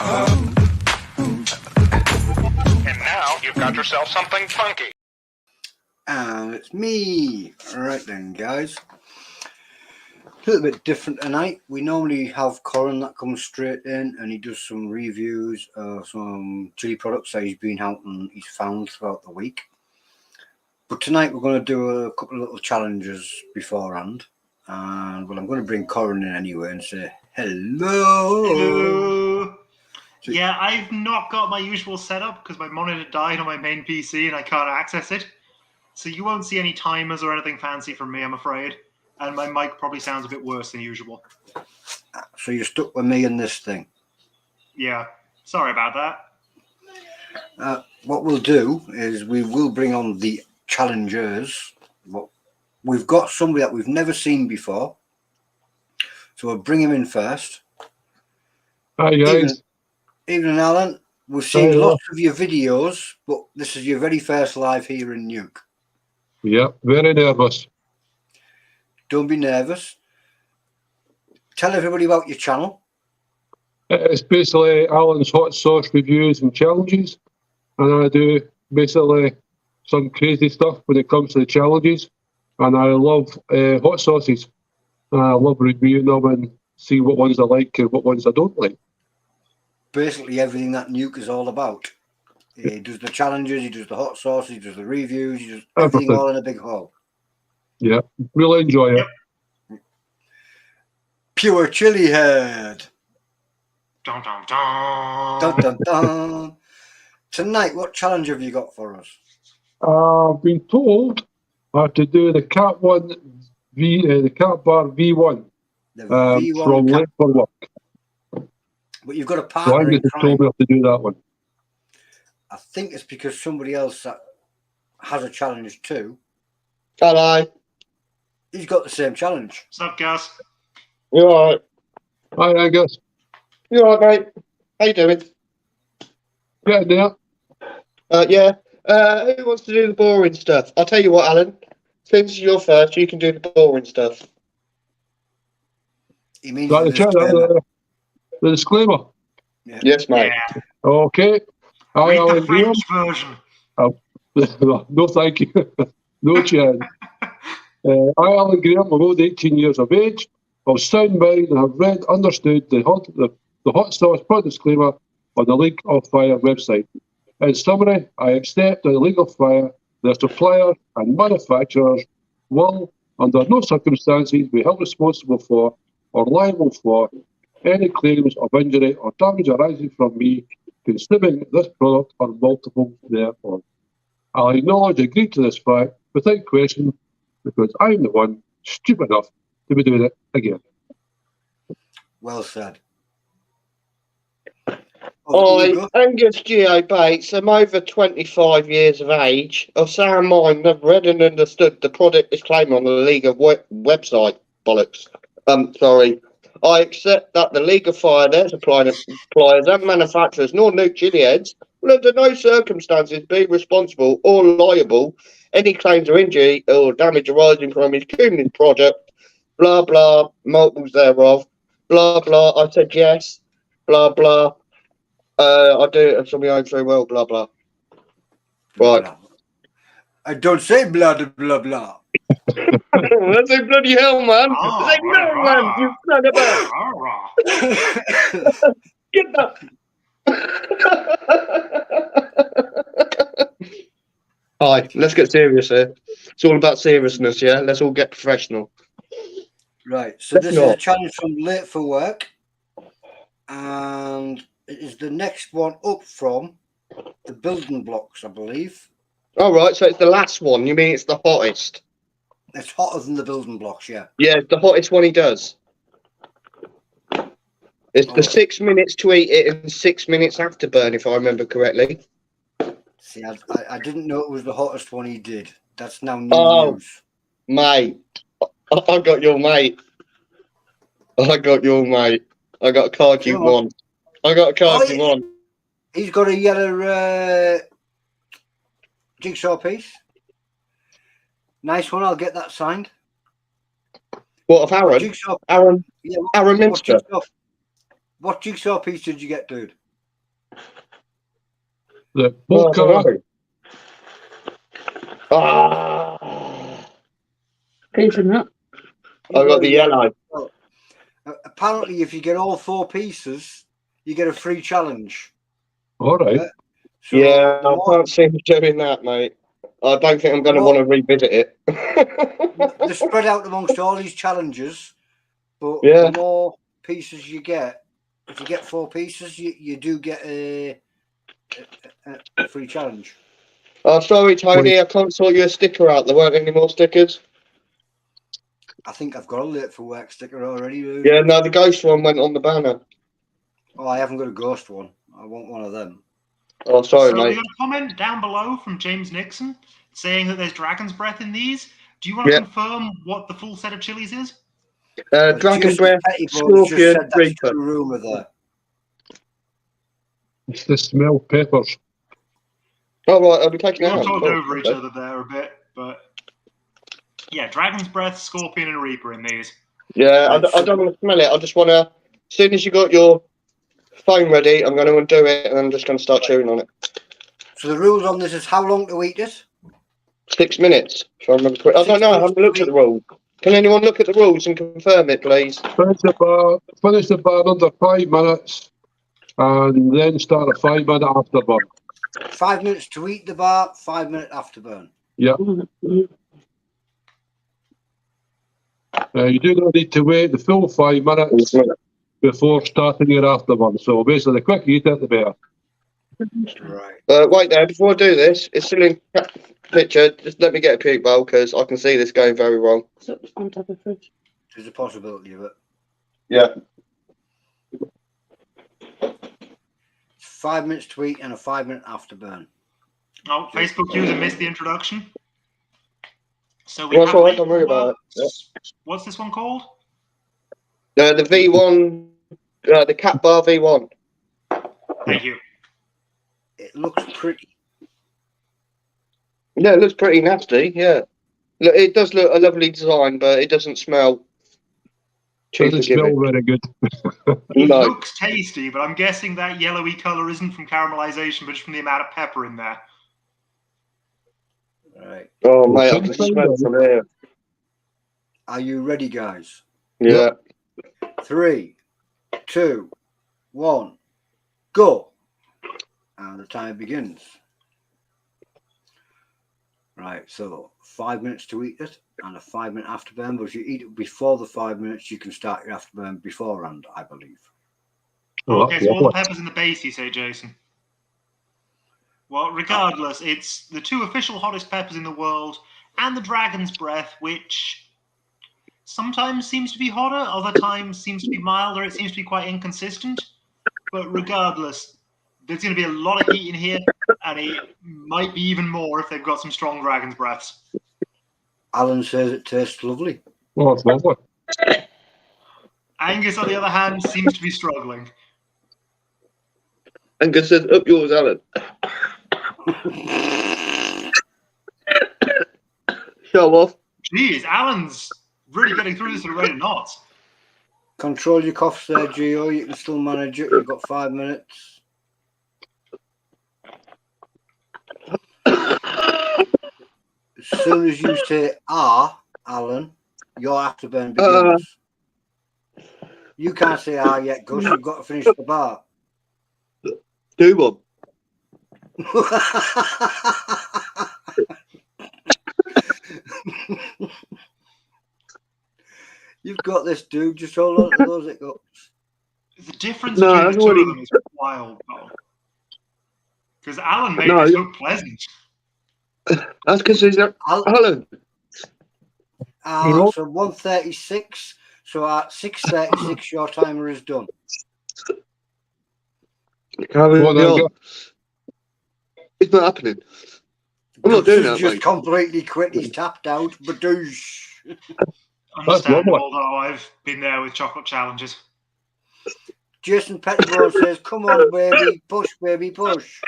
And now you've got yourself something funky. And it's me. Alright then, guys. A little bit different tonight. We normally have Coran that comes straight in and he does some reviews of some chili products that he's been out and he's found throughout the week. But tonight we're going to do a couple of little challenges beforehand. And well, I'm going to bring Coran in anyway and say hello. Hello. So, yeah, I've not got my usual setup because my monitor died on my main PC and I can't access it. So you won't see any timers or anything fancy from me, I'm afraid. And my mic probably sounds a bit worse than usual. So you're stuck with me in this thing? Yeah, sorry about that. What we'll do is we will bring on the challengers. We've got somebody that we've never seen before. So we'll bring him in first. Hi guys. Evening, Alan. We've seen lots of your videos, but this is your very first live here in Nuke. Yep, very nervous. Don't be nervous. Tell everybody about your channel. It's basically Alan's hot sauce reviews and challenges, and I do basically some crazy stuff when it comes to the challenges. And I love hot sauces. I love reviewing them and see what ones I like and what ones I don't like. Basically everything that Nuke is all about. He does the challenges, he does the hot sauce, he does the reviews, he does everything all in a big haul. Yeah, really enjoy it. Pure Chilli-head. Dun, dun, dun. Dun, dun, dun. Tonight, what challenge have you got for us? I've been told I have to do the Cat Bar V1. The V1 from Late for Work. But you've got a partner. So I just told me I have to do that one. I think it's because somebody else that has a challenge too. Hello. He's got the same challenge. What's up, Gus? You alright? Hi, Angus. You alright, mate? How you doing? Yeah, there. Yeah. Who wants to do the boring stuff? I'll tell you what, Alan. Since you're first, you can do the boring stuff. He means the disclaimer. Yeah. Yes, mate. Yeah. Okay. Read the French version. No, thank you. No chance. I, Alan Graham, I'm about 18 years of age, of sound mind, and have read, understood the hot sauce product disclaimer on the League of Fire website. In summary, I accept that the League of Fire, their suppliers and manufacturers will, under no circumstances, be held responsible for or liable for any claims of injury or damage arising from me consuming this product or multiple thereof. I'll acknowledge and agree to this fact without question because I'm the one stupid enough to be doing it again. Well said. I, Angus Geo Bates, I'm over 25 years of age. Of sound mind, I've read and understood the product disclaimer on the League of website. Bollocks. Sorry. I accept that the League of Fire, their suppliers and manufacturers, nor Nuke Chilli-heads, will under no circumstances be responsible or liable any claims or injury or damage arising from his consuming product, blah, blah, multiples thereof, blah, blah. I said yes, blah, blah. I do it from my own free will, blah, blah. Right. I don't say blah, blah, blah. That's a bloody hell, man. It's like, no, man, you son of a... Get that. Hi, let's get serious here. It's all about seriousness, yeah? Let's all get professional. Right, so this is a challenge from Late for Work. And it is the next one up from the building blocks, I believe. All right, so it's the last one. You mean it's the hottest? It's hotter than the building blocks, yeah. Yeah, it's the hottest one he does. It's the 6 minutes to eat it and 6 minutes afterburn, if I remember correctly. See, I didn't know it was the hottest one he did. That's now new news. Mate. I got your mate. I got your mate. I got a card you won. I got a card you won. He's got a yellow jigsaw piece. Nice one. I'll get that signed. What, of Aaron? Jigsaw. Aaron? Yeah, Aaron Minster. What jigsaw piece did you get, dude? The Oh, I polka. don't know. Ah, Finishing that. I got the yellow. Apparently, if you get all 4 pieces, you get a free challenge. All right. So Yeah, the I more, can't see me doing that, mate. I don't think I'm going to want to revisit it. they're spread out amongst all these challenges, but Yeah. the more pieces you get, if you get 4 pieces, you do get a free challenge. Oh, sorry, Tony. I can't sort you a sticker out. There weren't any more stickers. I think I've got a late for work sticker already. Dude. Yeah, no, the ghost one went on the banner. Oh, I haven't got a ghost one. I want one of them. Oh, sorry, So mate. we got a comment down below from James Nixon saying that there's dragon's breath in these. Do you want to Yeah. confirm what the full set of chilies is? Dragon Jason breath, Pettibone's just scorpion, said that's reaper. true rumour there. It's the smell peppers. Oh, right, I'll be taking We it all out. talked Oh, over each okay. other there a bit, but yeah, dragon's breath, scorpion, and reaper in these. Yeah, I don't want to smell it. I just want to. As soon as you got your phone ready, I'm going to undo it and I'm just going to start chewing on it. So the rules on this is how long to eat it? 6 minutes. If I remember correctly. I don't know. I haven't looked at the rules. Can anyone look at the rules and confirm it, please? Finish the bar under 5 minutes, and then start a 5-minute afterburn. 5 minutes to eat the bar, 5 minute afterburn. Yeah. You do not need to wait the full 5 minutes before starting your afterburn. So basically, the quicker you eat it, the better. Right. Wait there. Before I do this, it's still in picture. Just let me get a puke bowl because I can see this going very wrong. So it's on top of the fridge. There's a possibility of it. Yeah. 5 minutes to eat and a 5 minute afterburn. Oh, Facebook user missed the introduction. So we Well, have that's all right, don't worry about it. What's this one called? The V1, the Cat Bar V1. Thank you. It looks pretty. Yeah, it looks pretty nasty. Yeah. Look, it does look a lovely design, but it doesn't smell. Doesn't smell very good. It No. looks tasty, but I'm guessing that yellowy colour isn't from caramelization, but just from the amount of pepper in there. Right. Oh, mate, I can smell it from here. Are you ready, guys? Yeah. 3, 2, 1, go. And the time begins. Right, so 5 minutes to eat it and a 5 minute afterburn. But if you eat it before the 5 minutes, you can start your afterburn beforehand, I believe. Oh, Okay, so all the peppers in the base, you say, Jason? Well, regardless, it's the 2 official hottest peppers in the world and the dragon's breath, which sometimes seems to be hotter, other times seems to be milder. It seems to be quite inconsistent. But regardless, there's going to be a lot of heat in here, and it might be even more if they've got some strong dragon's breaths. Alan says it tastes lovely. Oh, it's lovely. Angus, on the other hand, seems to be struggling. Angus says, up yours, Alan. Show off. Jeez, Alan's really getting through this at a rate of knots. Control your coughs there, Gio. You can still manage it. You've got 5 minutes. As soon as you say Alan, your afterburn begins. You can't say yet, Gus. You've got to finish the bar. Do one. You've got this, dude. Just hold on to those hiccups. The difference between the two of them is wild, though. Because Alan made this look pleasant. That's because he's Alan. So 1:36. So at 6:36, your timer is done. It's not happening. I'm not doing that, Just mate. completely quit. He's tapped out. Badoosh. Understandable, although I've been there with chocolate challenges. Jason Pettibone says, "Come on, baby, push, baby, push."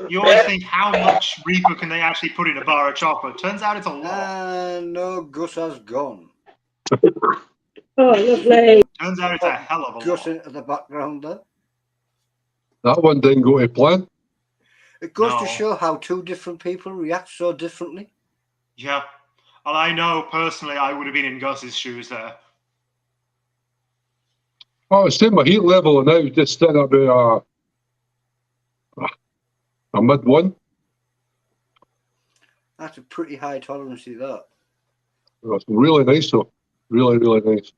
You always think, how much Reaper can they actually put in a bar of chocolate? Turns out it's a lot. No, Gus has gone. Oh, lovely. Turns out it's a hell of a Gus lot. into the background there. That one didn't go to plan. It goes to No. show how two different people react so differently. Yeah. And I know personally I would have been in Gus's shoes there. Oh, it's in my heat level and now just sitting about a mid one. That's a pretty high tolerance, that. It's really nice though. Really, really nice.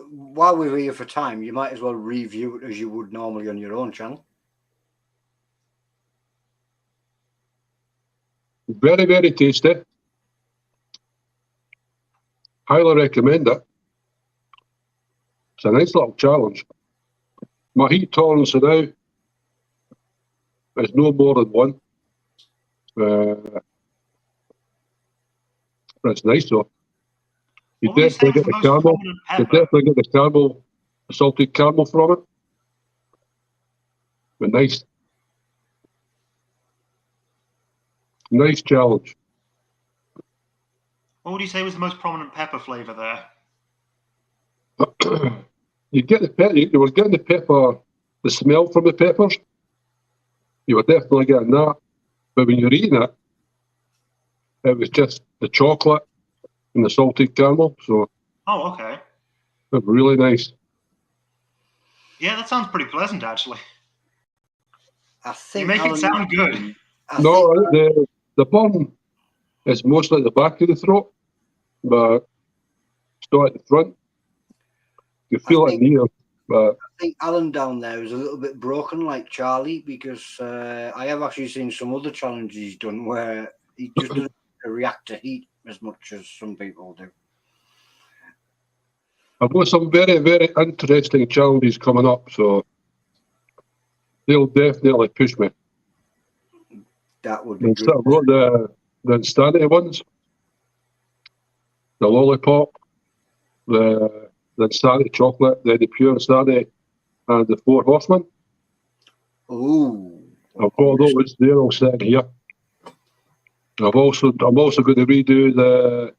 While we're here for time, you might as well review it as you would normally on your own channel. Very, very tasty. Highly recommend it. It's a nice little challenge. My heat tolerance now is no more than one. But it's nice though. You What would you say definitely was get the the most caramel. prominent You pepper? definitely get the caramel, the salted caramel from it. But nice. Nice challenge. What would you say was the most prominent pepper flavour there? You get the pepper. You were getting the pepper, the smell from the peppers. You were definitely getting that. But when you're eating it, it was just the chocolate and the salted caramel. So Oh, okay. it was really nice. Yeah, that sounds pretty pleasant, actually. I think You make it sound good. No, the burn is mostly at the back of the throat, but it's not at the front. You feel it in the ear, but I think Alan down there is a little bit broken, like Charlie, because I have actually seen some other challenges he's done where he just doesn't react to heat as much as some people do. I've got some very, very interesting challenges coming up, so they'll definitely push me. That would be I've good. got the insanity ones, the lollipop, the insanity chocolate, the pure insanity, and the four horsemen. Ooh. I've got those. They're all sitting here. I'm also going to redo the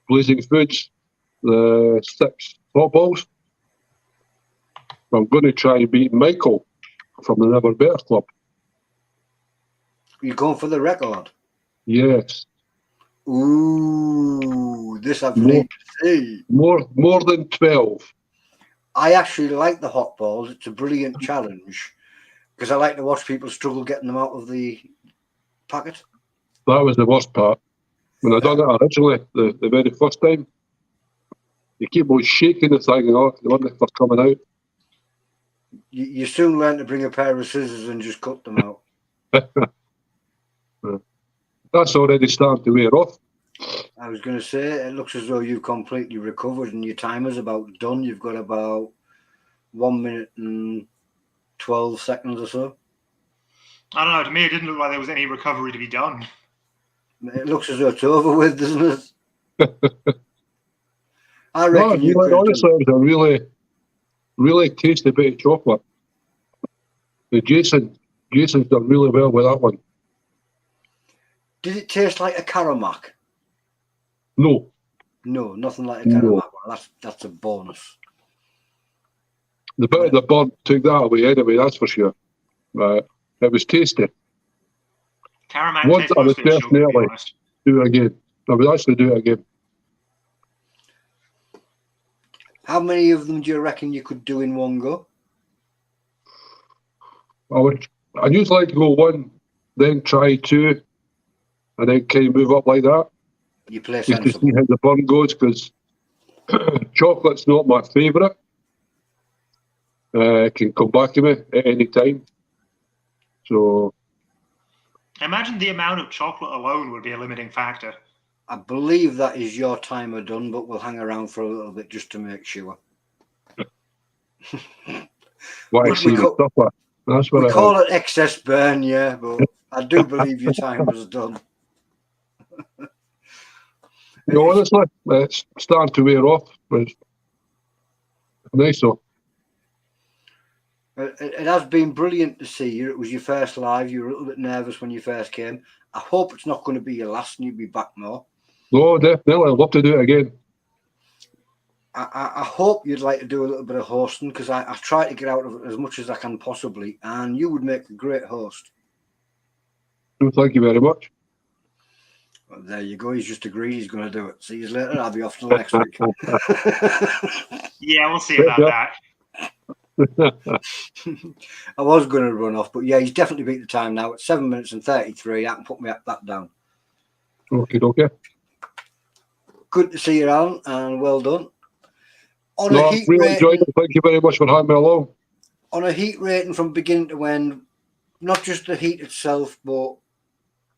Blazing Foods, the 6 hot balls. I'm going to try and beat Michael from the Never Better Club. You're going for the record? Yes. Ooh, this I've need to see. More than 12. I actually like the hot balls. It's a brilliant challenge because I like to watch people struggle getting them out of the packet. That was the worst part. When I done it originally, the very first time, you keep on shaking the thing, you know, when they're coming out. You soon learn to bring a pair of scissors and just cut them out. That's already starting to wear off. I was going to say, it looks as though you've completely recovered and your timer's about done. You've got about 1 minute and 12 seconds or so. I don't know. To me, it didn't look like there was any recovery to be done. It looks as though it's over with, doesn't it? I No, reckon you could. honestly, it was a really, really tasty bit of chocolate. Jason's done really well with that one. Did it taste like a Caramac? No. No, nothing like a Caramac. No. Well, that's a bonus. The bit of the burn took that away anyway, that's for sure. But it was tasty. Caramac Once tastes I would mostly sugar, to be definitely honest. do it again. I would actually do it again. How many of them do you reckon you could do in one go? I usually like to go one, then try two, and then kind of move up like that. You play Just to sensible. see how the burn goes, because chocolate's not my favourite. It can come back to me at any time. So Imagine the amount of chocolate alone would be a limiting factor. I believe that is your timer done, but we'll hang around for a little bit just to make sure. what I We see call- the supper. That's what We I call it excess burn, yeah, but I do believe your timer's done. No, honestly, it's starting to wear off. But it's nice though. It has been brilliant to see you. It was your first live. You were a little bit nervous when you first came. I hope it's not going to be your last and you'll be back more. No, definitely. I'd love to do it again. I hope you'd like to do a little bit of hosting, because I try to get out of it as much as I can possibly, and you would make a great host. No, thank you very much. Well, there you go. He's just agreed he's going to do it. See you later. I'll be off till next week. Yeah, we'll see about that. I was going to run off, but yeah, he's definitely beat the time now. It's 7 minutes and 33. I can put that down. Okay. Good to see you, Alan, and well done. On No, a I heat really rating, enjoyed it. Thank you very much for having me along. on a heat rating from beginning to end, not just the heat itself, but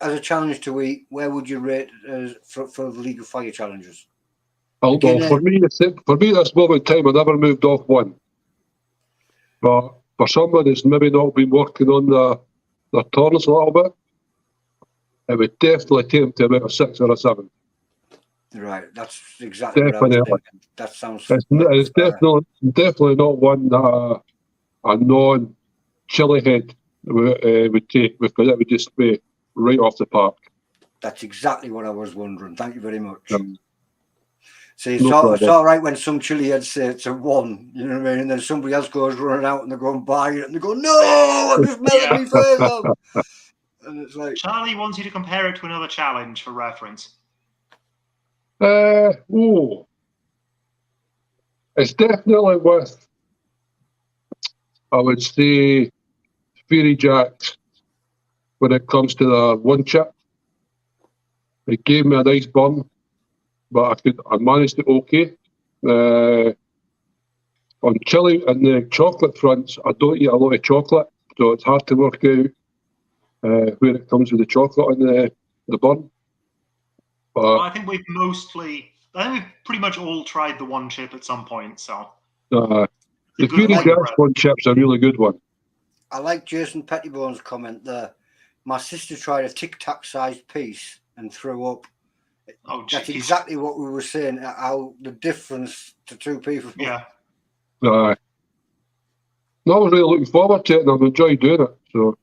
as a challenge to eat, where would you rate it for the League of Fire challenges? Well, for me, at this moment in time, I never moved off one. But for someone who's maybe not been working on their tolerance a little bit, it would definitely take them to about a 6 or a 7. Right, that's exactly what I was Definitely. thinking. That sounds It's definitely not one that a non-chilli-head would take, because it would just be right off the park. That's exactly what I was wondering. Thank you very much. See, No it's all right when some chili-heads say it's a 1, you know what I mean? And then somebody else goes running out and they go and buy it and they go, no, I've just melted my face off. And it's like... Charlie wants you to compare it to another challenge for reference. It's definitely with, I would say, Fury Jacks when it comes to the one chip. It gave me a nice burn, but I managed it okay. On chili and the chocolate fronts, I don't eat a lot of chocolate, so it's hard to work out where it comes with the chocolate on the bun. But Well, I think we've pretty much all tried the one chip at some point, so. the Fury Jacks one chip's a really good one. I like Jason Pettibone's comment there. My sister tried a Tic Tac sized piece and threw up. Oh, That's geez. exactly what we were saying, how the difference to two people. Yeah. No, I was really looking forward to it, and I've enjoyed doing it. So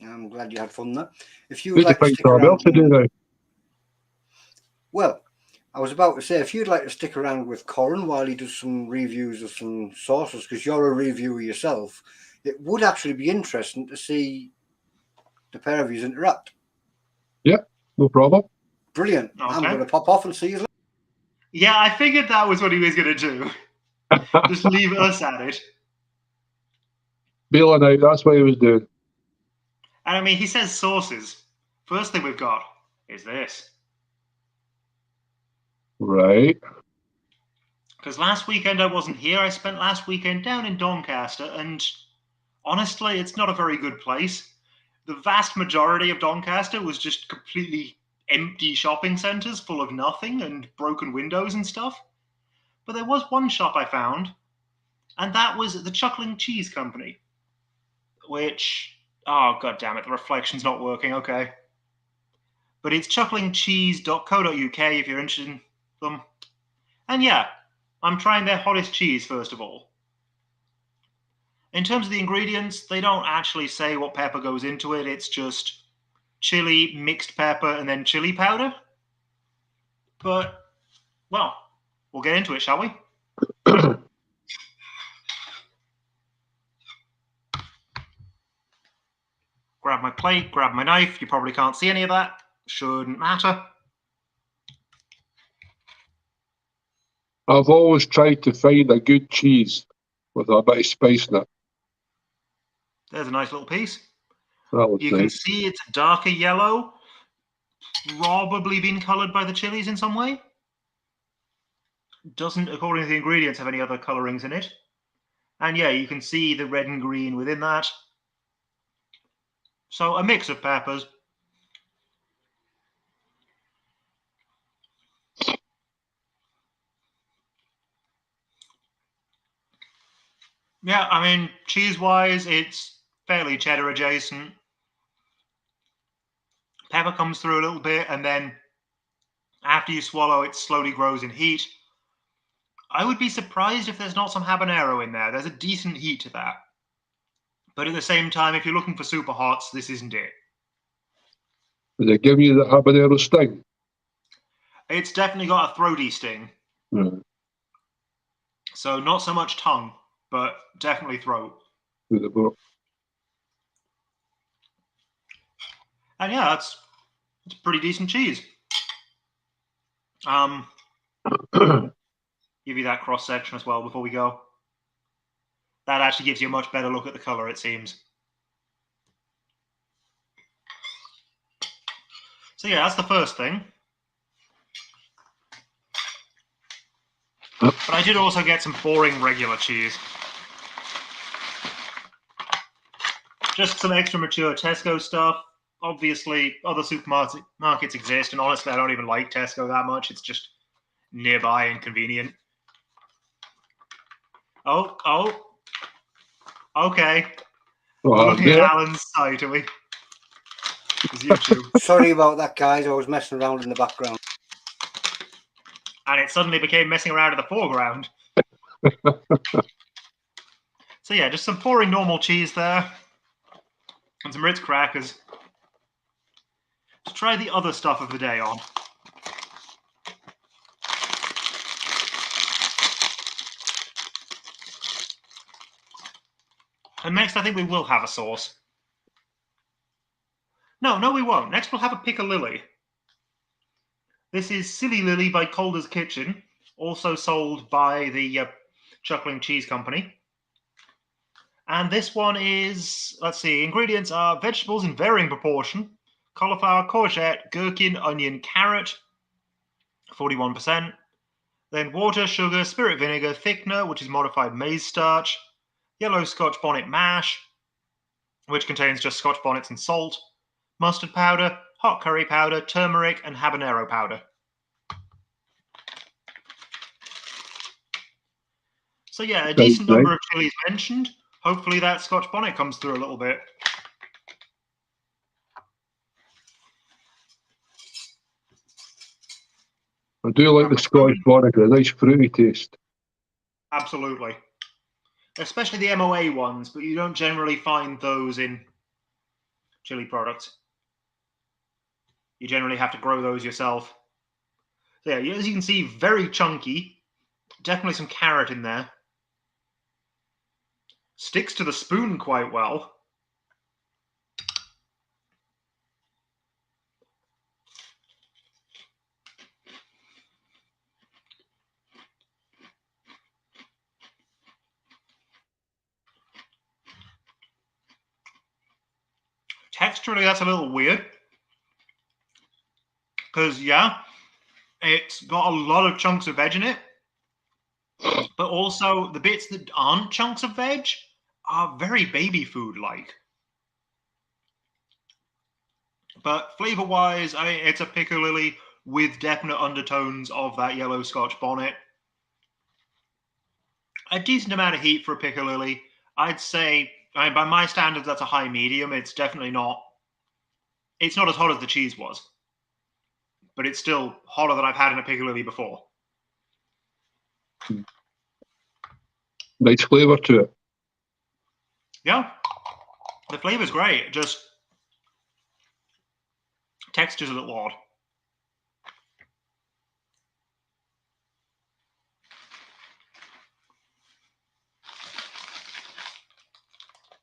I'm glad you had fun there. If you need would like to to find stick something around, else to do now. well, I was about to say, if you'd like to stick around with Coran while he does some reviews of some sauces, because you're a reviewer yourself, it would actually be interesting to see the pair of you interact. Yeah, no problem. Brilliant. Okay. I'm going to pop off and see you later. Yeah, I figured that was what he was going to do. Just leave us at it. Bailing out, that's what he was doing. And I mean, he says sauces. First thing we've got is this. Right. Because last weekend I wasn't here. I spent last weekend down in Doncaster, and honestly, it's not a very good place. The vast majority of Doncaster was just completely empty shopping centres full of nothing and broken windows and stuff. But there was one shop I found, and that was the Chuckling Cheese Company. Which, oh god damn it, the reflection's not working, okay. But it's chucklingcheese.co.uk if you're interested in them. And yeah, I'm trying their hottest cheese first of all. In terms of the ingredients, they don't actually say what pepper goes into it. It's just chili, mixed pepper, and then chili powder. But, well, we'll get into it, shall we? Grab my plate, grab my knife. You probably can't see any of that. Shouldn't matter. I've always tried to find a good cheese with a bit of spice in it. There's a nice little piece. That was You nice. can see it's a darker yellow. Probably been coloured by the chilies in some way. Doesn't, according to the ingredients, have any other colourings in it. And yeah, you can see the red and green within that. So a mix of peppers. Yeah, I mean, cheese-wise, it's fairly cheddar adjacent. Pepper comes through a little bit, and then after you swallow, it slowly grows in heat. I would be surprised if there's not some habanero in there. There's a decent heat to that. But at the same time, if you're looking for super hots, this isn't it. Did they give you the habanero sting? It's definitely got a throaty sting. Yeah. So not so much tongue, but definitely throat. With the book. And yeah, it's pretty decent cheese. Give you that cross section as well before we go. That actually gives you a much better look at the color, it seems. So yeah, that's the first thing. But I did also get some boring regular cheese. Just some extra mature Tesco stuff. Obviously, other supermarkets exist, and honestly, I don't even like Tesco that much. It's just nearby and convenient. Oh, okay. We're looking at Alan's site, are we? It's YouTube. Sorry about that, guys. I was messing around in the background. And it suddenly became messing around in the foreground. So yeah, just some boring normal cheese there. And some Ritz crackers. To try the other stuff of the day on. And next, I think we will have a sauce. No, we won't. Next, we'll have a piccalilli. This is Silly Lily by Calder's Kitchen, also sold by the Chuckling Cheese Company. And this one is, let's see, ingredients are vegetables in varying proportion, cauliflower, courgette, gherkin, onion, carrot, 41%. Then water, sugar, spirit vinegar, thickener, which is modified maize starch, yellow Scotch bonnet mash, which contains just Scotch bonnets and salt, mustard powder, hot curry powder, turmeric, and habanero powder. So yeah, a decent number of chilies mentioned. Hopefully that Scotch bonnet comes through a little bit. I do like the Scotch bonnet, a nice fruity taste. Absolutely. Especially the MOA ones, but you don't generally find those in chili products. You generally have to grow those yourself. So yeah, as you can see, very chunky. Definitely some carrot in there. Sticks to the spoon quite well. Texturally, that's a little weird. Because, yeah, it's got a lot of chunks of veg in it. But also, the bits that aren't chunks of veg are very baby food-like. But flavor-wise, I mean, it's a piccalilli with definite undertones of that yellow Scotch bonnet. A decent amount of heat for a piccalilli. I'd say, I mean, by my standards, that's a high medium. It's definitely not. It's not as hot as the cheese was, but it's still hotter than I've had in a piccalilli before. Nice flavour to it. Yeah, the flavor's great. Just texture's a little odd.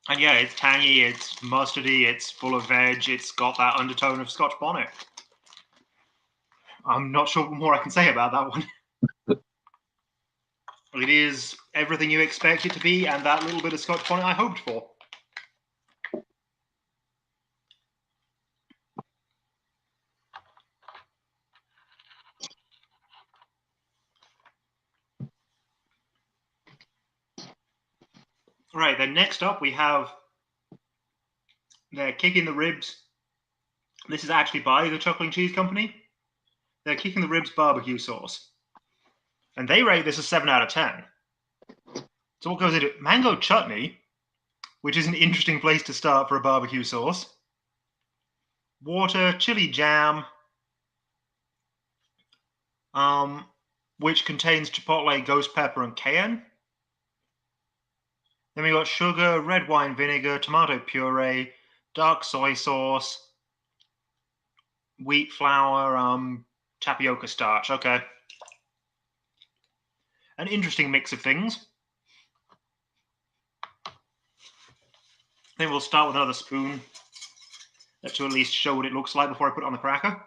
And yeah, it's tangy, it's mustardy, it's full of veg, it's got that undertone of Scotch bonnet. I'm not sure what more I can say about that one. It is everything you expect it to be, and that little bit of Scotch bonnet I hoped for. Right, then next up we have their Kicking the Ribs. This is actually by the Chuckling Cheese Company. They're Kicking the Ribs barbecue sauce. And they rate this a 7 out of 10. So what goes into it? Mango chutney, which is an interesting place to start for a barbecue sauce. Water, chili jam, which contains chipotle, ghost pepper, and cayenne. Then we got sugar, red wine vinegar, tomato puree, dark soy sauce, wheat flour, tapioca starch. Okay. an interesting mix of things. Then we'll start with another spoon to at least show what it looks like before I put it on the cracker.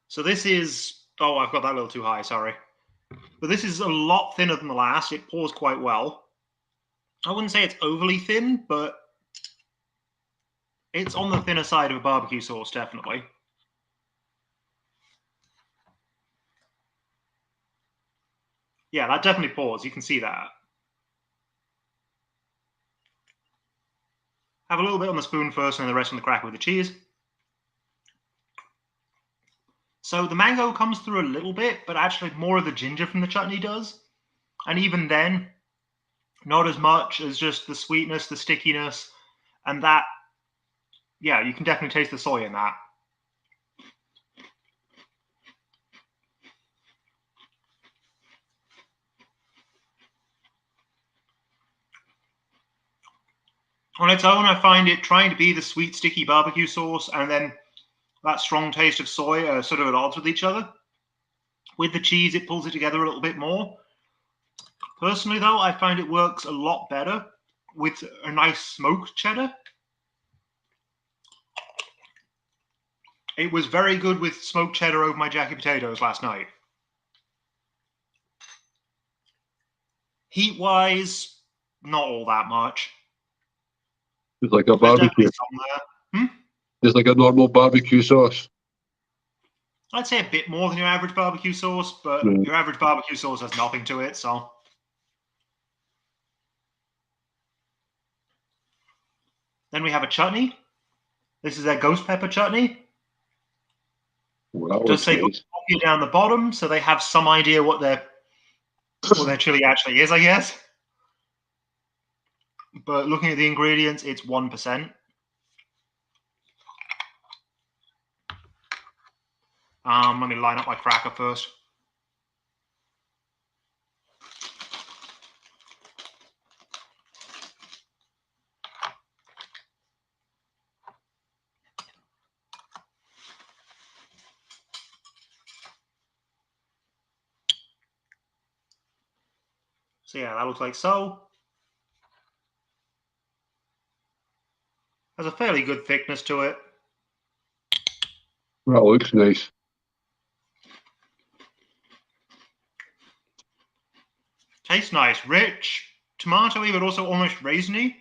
So this is, oh, I've got that a little too high, sorry. But this is a lot thinner than the last. It pours quite well. I wouldn't say it's overly thin, but it's on the thinner side of a barbecue sauce, definitely. Yeah, that definitely pours. You can see that. Have a little bit on the spoon first and the rest on the cracker with the cheese. So the mango comes through a little bit, but actually more of the ginger from the chutney does. And even then, not as much as just the sweetness, the stickiness, and that, yeah, you can definitely taste the soy in that. On its own, I find it trying to be the sweet, sticky barbecue sauce, and then that strong taste of soy are sort of at odds with each other. With the cheese, it pulls it together a little bit more. Personally, though, I find it works a lot better with a nice smoked cheddar. It was very good with smoked cheddar over my jacket potatoes last night. Heat-wise, not all that much. It's like a There's barbecue. definitely some there. It's like a normal barbecue sauce. I'd say a bit more than your average barbecue sauce, but Yeah. your average barbecue sauce has nothing to it, so. Then we have a chutney. This is their ghost pepper chutney. Well, that It does looks say nice. Colombia down the bottom, so they have some idea what their chili actually is, I guess. But looking at the ingredients, it's 1%. Let me line up my cracker first. So yeah, that looks like so. Has a fairly good thickness to it. That looks nice. Tastes nice, rich, tomatoey, but also almost raisiny.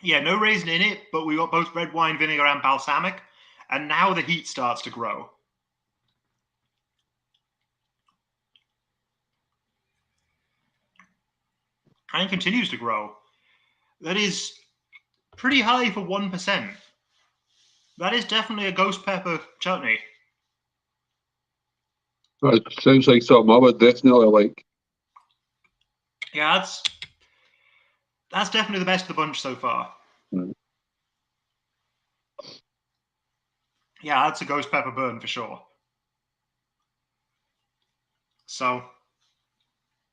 Yeah, no raisin in it, but we got both red wine vinegar and balsamic, and now the heat starts to grow. And continues to grow. That is pretty high for 1%. That is definitely a ghost pepper chutney. That sounds like something I would definitely like. Yeah, that's definitely the best of the bunch so far. Mm. Yeah, that's a ghost pepper burn for sure. So,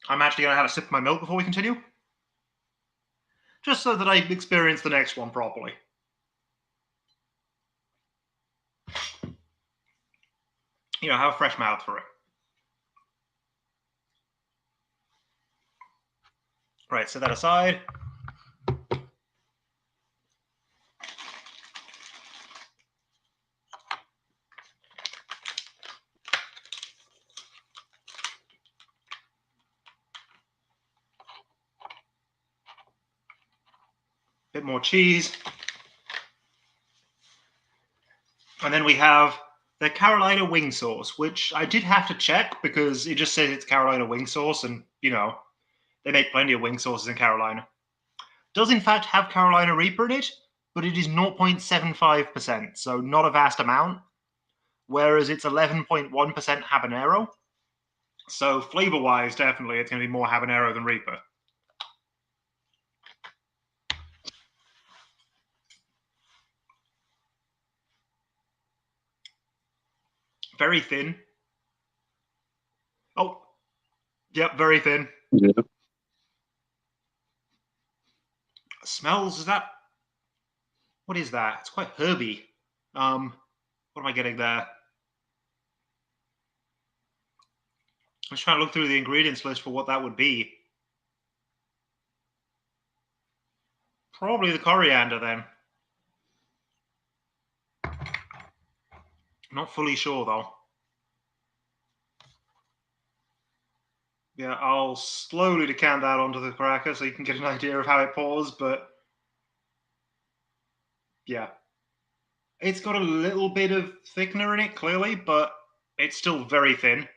I'm actually going to have a sip of my milk before we continue. Just so that I experience the next one properly. You know, have a fresh mouth for it. Right, set that aside. Bit more cheese. And then we have the Carolina wing sauce, which I did have to check because it just says it's Carolina wing sauce, and, you know, they make plenty of wing sauces in Carolina. Does in fact have Carolina Reaper in it, but it is 0.75%, so not a vast amount, whereas it's 11.1% habanero. So flavor-wise, definitely, it's going to be more habanero than Reaper. Very thin. Oh, yep, very thin. Yeah. Smells, is that... What is that? It's quite herby. What am I getting there? I'm just trying to look through the ingredients list for what that would be. Probably the coriander then. Not fully sure though. Yeah, I'll slowly decant that onto the cracker so you can get an idea of how it pours, but yeah. It's got a little bit of thickener in it, clearly, but it's still very thin.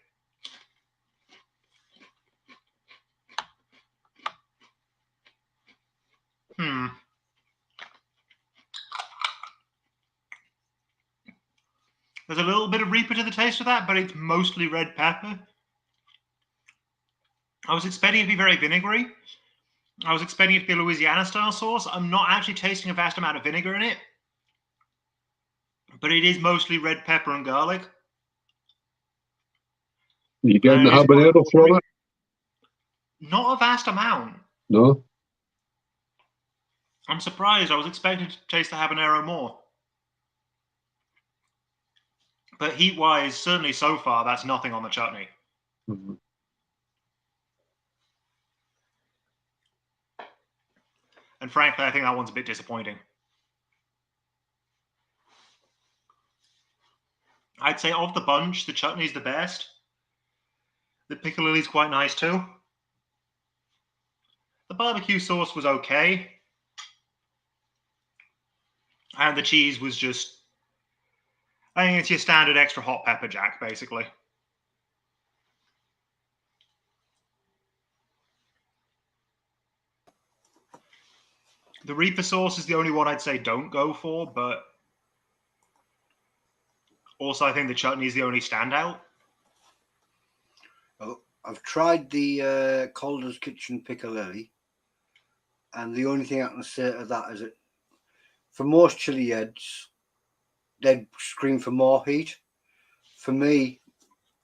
There's a little bit of Reaper to the taste of that, but it's mostly red pepper. I was expecting it to be very vinegary. I was expecting it to be a Louisiana-style sauce. I'm not actually tasting a vast amount of vinegar in it, but it is mostly red pepper and garlic. You getting the habanero from it? Not a vast amount. No. I'm surprised. I was expecting to taste the habanero more. But heat-wise, certainly so far, that's nothing on the chutney. Mm-hmm. And frankly, I think that one's a bit disappointing. I'd say of the bunch, the chutney's the best. The piccalilli's quite nice too. The barbecue sauce was okay. And the cheese was just... I think it's your standard extra hot pepper jack, basically. The Reaper sauce is the only one I'd say don't go for, but also I think the chutney is the only standout. Well, I've tried the Calder's Kitchen piccalilli, and the only thing I can say to that is that for most Chilli-heads, they'd scream for more heat. For me,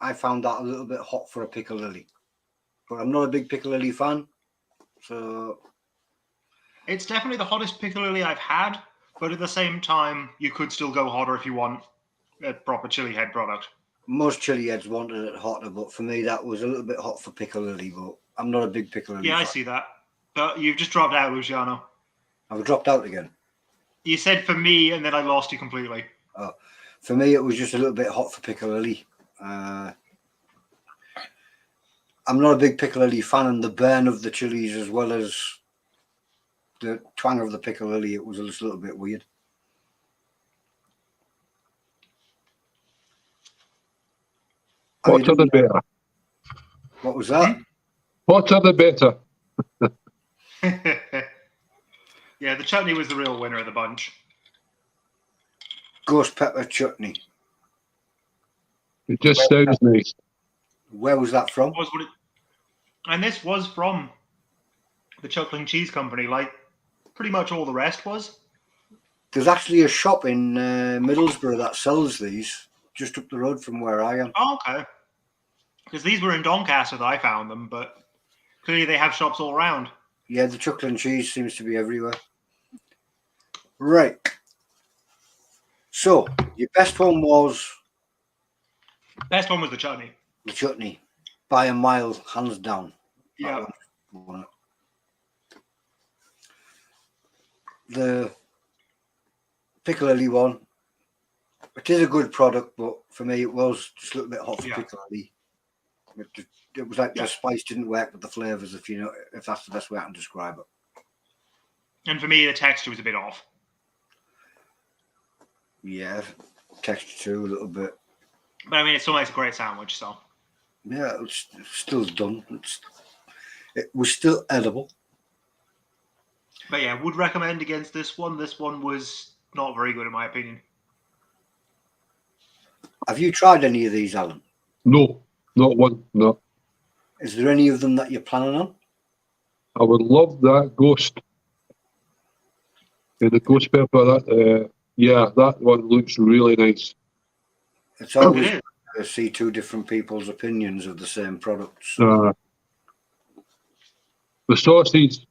I found that a little bit hot for a piccalilli, but I'm not a big piccalilli fan, so... It's definitely the hottest piccalilli I've had, but at the same time, you could still go hotter if you want a proper Chilli-head product. Most Chilli-heads wanted it hotter, but for me, that was a little bit hot for piccalilli, but I'm not a big piccalilli Yeah, fan. I see that. But you've just dropped out, Luciano. I've dropped out again. You said for me, and then I lost you completely. Oh, for me, it was just a little bit hot for piccalilli. I'm not a big piccalilli fan, and the burn of the chilies as well as the twang of the piccalilli, it was just a little bit weird. Hotter the better. What was that? Hotter the better. Yeah, the chutney was the real winner of the bunch. Ghost pepper chutney. It just sounds nice. Where was that from? And this was from the Chuckling Cheese Company, like pretty much all the rest was. There's actually a shop in Middlesbrough that sells these, just up the road from where I am. Oh, okay. Because these were in Doncaster that I found them, but clearly they have shops all around. Yeah, the chocolate and cheese seems to be everywhere. Right. So, your best one was... Best one was the chutney. The chutney. By a mile, hands down. Yeah. The piccalilli one, it is a good product, but for me it was just a little bit hot for piccalilli. It was like the spice didn't work with the flavours, if you know, if that's the best way I can describe it. And for me, the texture was a bit off. Yeah, texture too, a little bit. But I mean, it still makes a great sandwich, so. Yeah, it's still done. It was still edible. But yeah, would recommend against this one. This one was not very good in my opinion. Have you tried any of these, Alan? No, not one, no. Is there any of them that you're planning on? I would love that ghost. The ghost pepper, that, yeah, that one looks really nice. It's always good to see two different people's opinions of the same products. The sauces,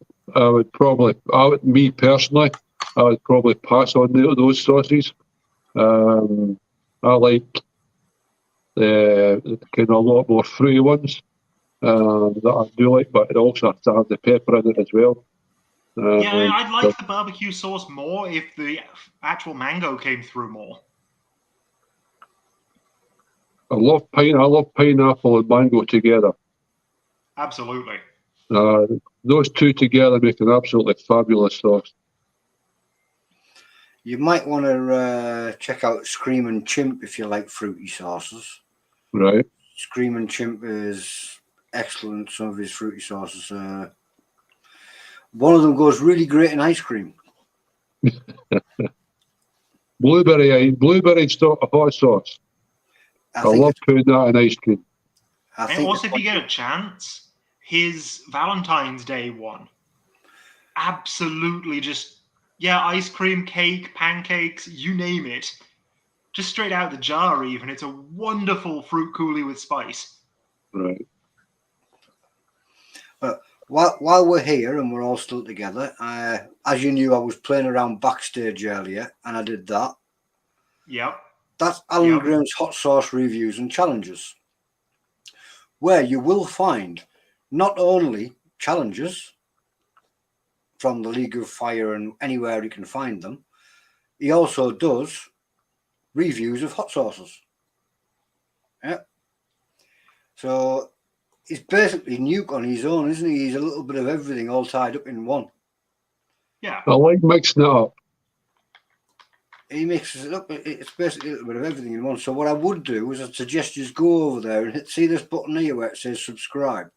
me personally, I would probably pass on those sauces. I like the kind of a lot more fruity ones that I do like, but it also has to have the pepper in it as well. Yeah, I'd like the barbecue sauce more if the actual mango came through more. I love pineapple and mango together. Absolutely. Those two together make an absolutely fabulous sauce. You might want to check out Screaming Chimp if you like fruity sauces. Right. Screaming Chimp is excellent. Some of his fruity sauces. One of them goes really great in ice cream. Blueberry hot sauce. I love putting that in ice cream. And also, if you get a chance, his Valentine's Day one. Absolutely just, ice cream, cake, pancakes, you name it. Just straight out the jar even. It's a wonderful fruit coulis with spice. Right. While we're here and we're all still together, as you knew, I was playing around backstage earlier, and I did that. Yep. That's Alan Graham's hot sauce reviews and challenges, where you will find not only challenges from the League of Fire and anywhere you can find them, he also does reviews of hot sauces. Yeah. So he's basically Nuke on his own, isn't he? He's a little bit of everything all tied up in one. Yeah. I like mixing it up. He mixes it up. It's basically a little bit of everything in one. So what I would do is I'd suggest you just go over there and see this button here where it says subscribe.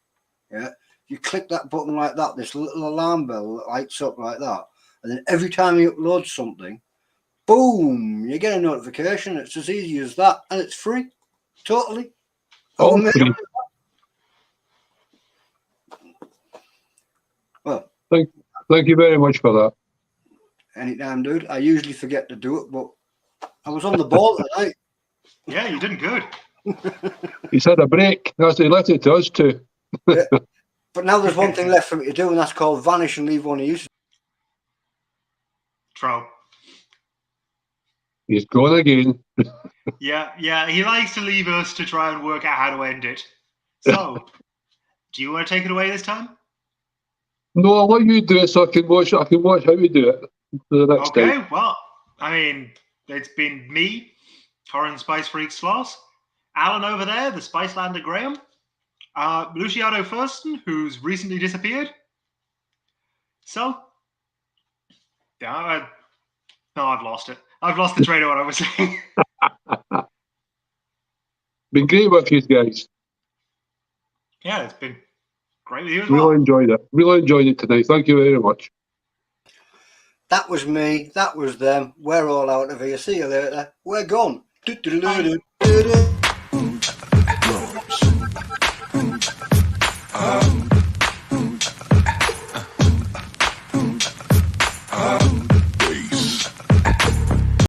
Yeah. You click that button like that, this little alarm bell that lights up like that. And then every time you upload something, boom, you get a notification. It's as easy as that. And it's free. Totally. All free. Well, thank you very much for that. Anytime, dude. I usually forget to do it, but I was on the ball tonight. Yeah, you did good. He's had a break. He left it to us too. Yeah. But now there's one thing left for me to do, and that's called vanish and leave one of you. True. He's gone again. Yeah, he likes to leave us to try and work out how to end it. So, do you want to take it away this time? No, I'll let you do it so I can watch how we do it for the next time. Okay, well, I mean, it's been me, Coran Spice Freak Sloss, Alan over there, the Spicelander Graham, Luciano Thurston, who's recently disappeared. So, yeah, no, I've lost it. I've lost the train of what I was saying. Been great with you guys. Yeah, it's been great with you as well. Really enjoyed it. Really enjoyed it tonight. Thank you very much. That was me. That was them. We're all out of here. See you later. We're gone.